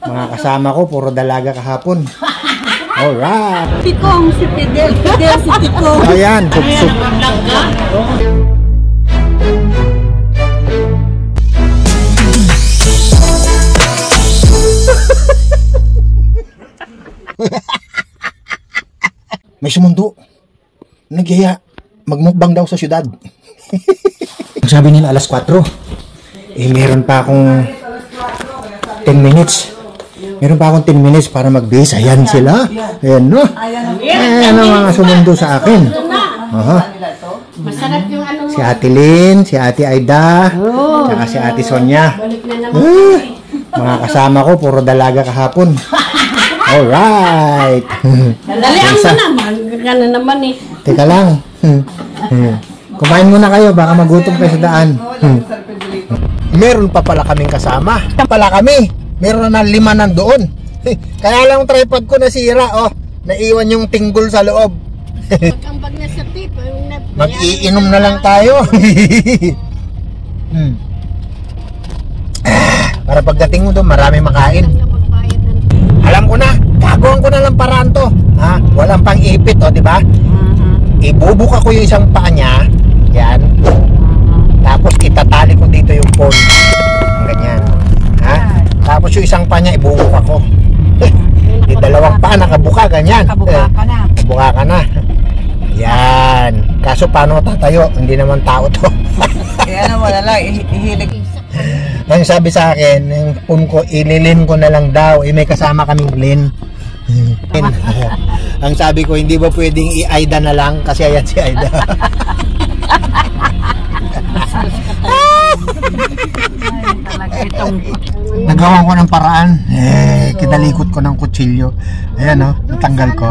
Mga kasama ko, puro dalaga kahapon. Alright. Tikong si Fidel. Fidel si Tikong. Ayan, sup-sup. May sumundo. Nagyaya. Magmukbang daw sa syudad. Sabi nila alas 4. Eh, meron pa akong 10 minutes. Meron pa akong 10 minutes para mag-base. Ayan sila. Ayan, no? Ayan ang mga sumundo sa akin. Masarap yung ano. Si Ate Lynn, si Ate Aida, saka si Ate Sonia. Mga kasama ko, puro dalaga kahapon. Alright. Dalian mo naman. Gano'n naman eh. Teka lang. Kumain muna kayo, baka magutom kayo sa daan. Meron pa pala kaming kasama. Pala kami. Meron na 5 nandoon. Kaya lang yung tripod ko nasira, oh. Naiwan yung tinggol sa loob. Pagkambag na sa pip. Mag-iinom na lang tayo. Para pagdating mo doon, marami makain. Alam ko na, gagawin ko na lang paraan to. Ha? Walang pang ipit, oh, di ba? Ibubuka ko yung isang paa niya. Yan. Tapos itatali ko dito yung phone. Ganyan. Ha? Tapos yung isang paa niya, ibubuka ko. Yung dalawang paa nakabuka, ganyan. Nakabuka ka na. Nakabuka ka na. Yan. Kaso paano tatayo? Hindi naman tao to. Kaya na wala lang. Ihilig. Ang sabi sa akin, yung phone ko, ililin ko na lang daw. Eh, may kasama kaming Lin. Ang sabi ko, hindi ba pwedeng i-Aida na lang? Kasi ayan si Aida. Nagawa ko ng paraan. Kinalikot ko ng kutsilyo. Ayan, oh, natanggal ko.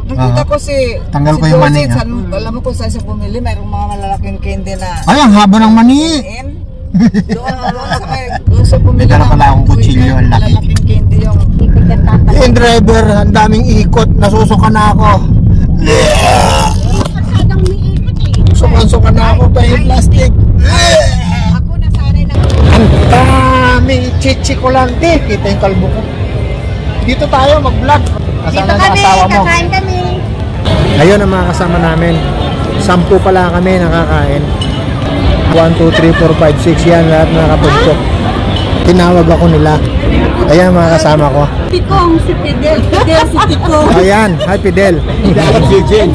Nakita ko si tanggal ko yung mani. Alam mo kung saan siya bumili, mayroong mga malalaking candy na. Ay, ang haba ng mani. Doon sa bumili. May dala pala akong kutsilyo, ang laki. Malalaking candy yung. Yung driver, ang daming ikot. Nasusuka na ako. Sukan-suka na ako pa yung plastic. Ako nasanay na. Ang dami chichikolante. Kita yung kalbo ko. Dito tayo mag-vlog. Kasama ng asawa mo. Kakain kami. Ayun ang mga kasama namin. 10 pala kami nakakain. 1, 2, 3, 4, 5, 6 yan. Lahat nakapagpok. Tinawag ako nila. Ayan mga kasama ko. Tikong si Fidel. Fidel si Tikong. Ayan. Hi Fidel. Si Eugene.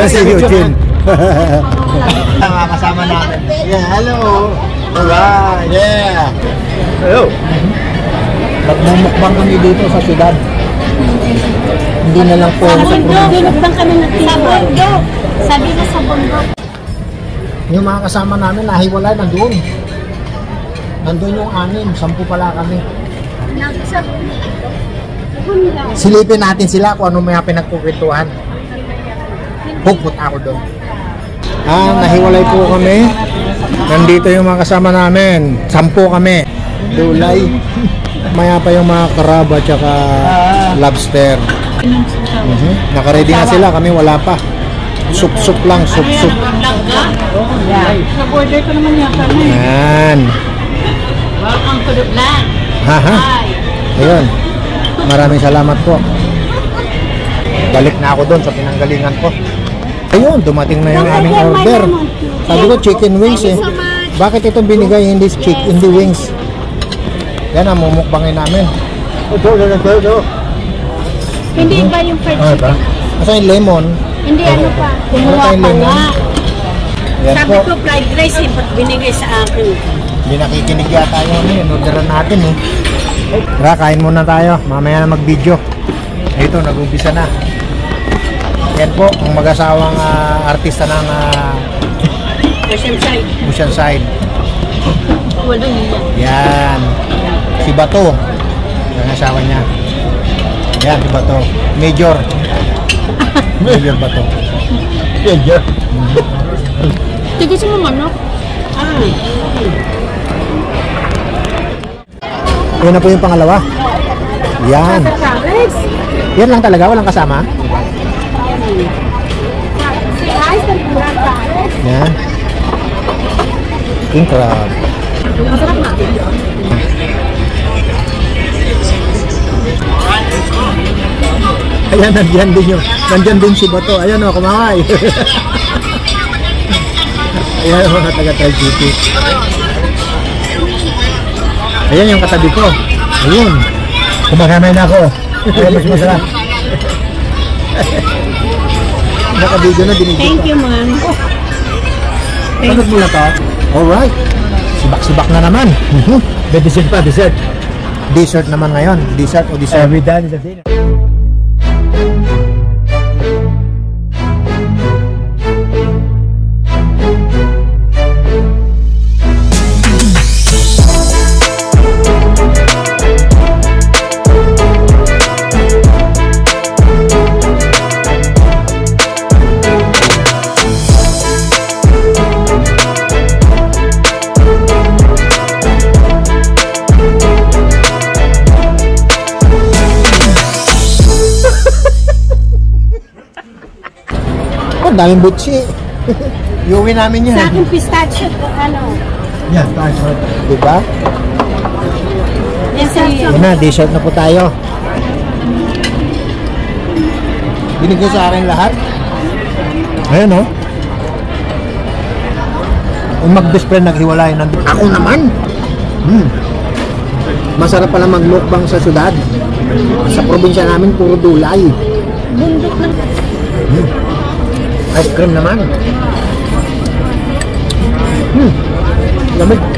Si Eugene. Mga kasama namin. Yeah, hello. Alright. Yeah. Hello. Magmumukbang kami dito sa syudad. Hindi na lang po sa probinsya. Binukbang kami ng Tikong. Sabi na sa bundok. Yung mga kasama namin nahiwalay nandoon. Nandoon yung 6, 10 pala kami. Silipin natin sila kung ano may pinagkukwentuhan. Pupunta ako doon. Nahiwalay po kami. Nandito yung mga kasama namin. 10 kami. Dulay. Maya pa yung mga crab at saka lobster. Nakaready na sila. Kami wala pa. Sup-sup lang. Sup-sup. Nag-order ko naman yata na eh. Yan. Welcome to the vlog. Haha. Ayun. Maraming salamat po. Balik na ako doon sa pinanggalingan ko. Ayun, dumating na yung aming order. Sabi ko chicken wings eh. Bakit itong binigay hindi wings? Yan ang mumukbangin namin. Hindi ba yung fried Ano ba? chicken? Asa yung lemon? Hindi ano pa. Kumuha Ano pa yung nga. Yan Sabi po. ko fried rice eh. Ba't binigay sa akin? Hindi nakikinig yata yun. Orderan natin eh. Tara, kain muna tayo. Mamaya na mag-video. Ito, nag-umpisa na. Yan po, ang mag-asawang artista ng Oceanside. Wala niya. Yan. Si Bato. Ang asawa niya. Yan, si Bato. Major. Major Bato. Major. Tigis mo manok. Yan na po yung pangalawa. Yan. Yan lang talaga, walang kasama. Yan. King crab. Masarap na. Ayan, nandyan din si Bato. Ayan o, kumaway. Ayan mga taga-TriGP. Ayan yung katabi ko. Ayun. Kumakamay na ako. Ayan, mas masarap. Naka-video na dinigit. Thank you, ma'am. Panood mo na to? Alright. Sibak-sibak na naman. May dessert pa, dessert. Dessert naman ngayon. Dessert o dessert? Every day is a dinner. Daming butsi. Iuwi namin yan. Sa akin pistachio, ano? Yan, tayo. Diba? Yan sa Yan na, dessert na po tayo. Binigay sa akin lahat. Ayan o. Kung mag-best friend naghiwalay, ako naman. Masarap pala mag-mukbang sa syudad. Sa probinsya namin, puro dulay. bundok ng... Ice cream naman. Lamig.